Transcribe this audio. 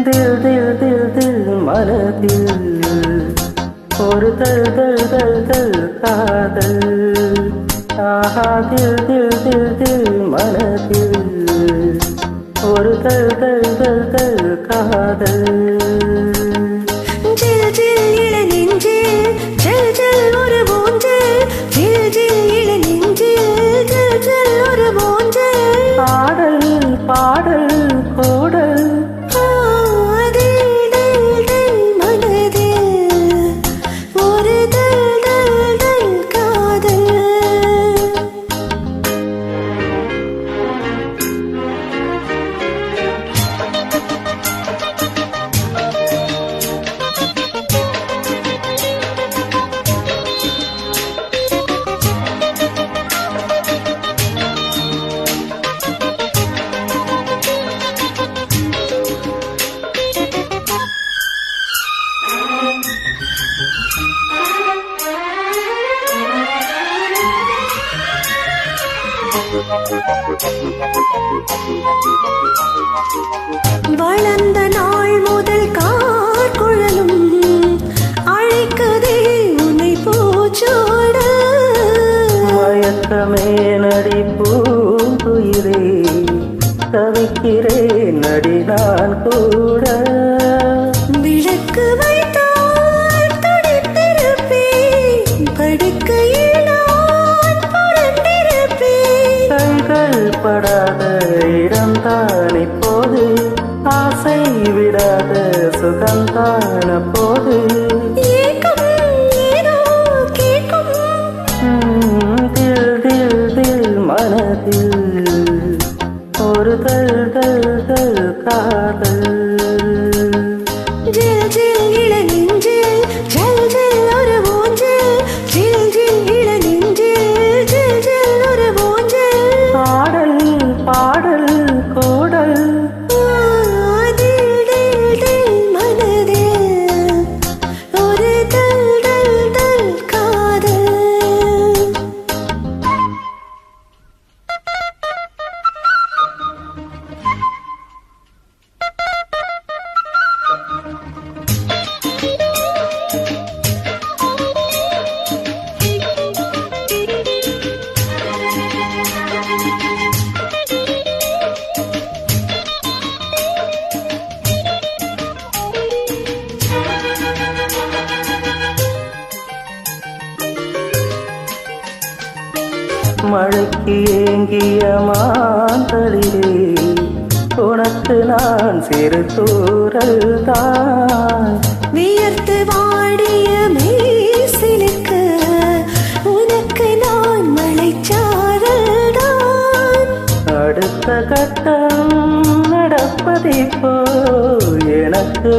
தில் தில் தில் தில் மனதில் ஒரு தல் தல் தல் தல் காதல். ஆஹா தில் தில் தில் தில் மனதில் ஒரு தல் தல் தல் தல் காதல். ஜில் ஜில் இள நெஞ்சில் ஜல் ஜல் ஒரு ஊஞ்சல். ஜில் ஜில் இள நெஞ்சில் ஜல் ஜல் ஒரு ஊஞ்சல். பாடல் பாடல் கோடல் வளர்ந்த நாள் முதல் கார்குழலும் அழைக்கதே உன்னை பூச்சோட. மயக்கமே நடி பூங்குயிரே தவிக்கிறேன் நடி நான் கூட. விளக்கு வைத்தால் துடித்திருப்பேன் படுக்கையில் நான் புரண்டிருப்பேன். கைகள் படாத இடம்தான் இப்போது ஆசை விடாத சுகந்தான போது. ஏக்கம் ஏதோ கேட்கும் தில் தில் தில் மனதில் ஒரு தல் தல் தல் காதல். ஜில் ஜில் இள நெஞ்சில் ஜல் ஜல் ஒரு ஊஞ்சல். ஜில் ஜில் இள நெஞ்சில் ஜல் ஜல் ஒரு ஊஞ்சல். பாடல் பாடல் கோடல் தில் தில் தில் மனதில் ஒரு தல் தல் தல் காதல். மழைக்கு ஏங்கிய மாந்தளிலே உனக்கு நான் சிறு தூரல் தான். வியர்த்து வாடிய மேசிலுக்கு உனக்கு நான் மலைச்சாரல் தான். அடுத்த கட்டம் நடப்பதிப்போ எனக்கு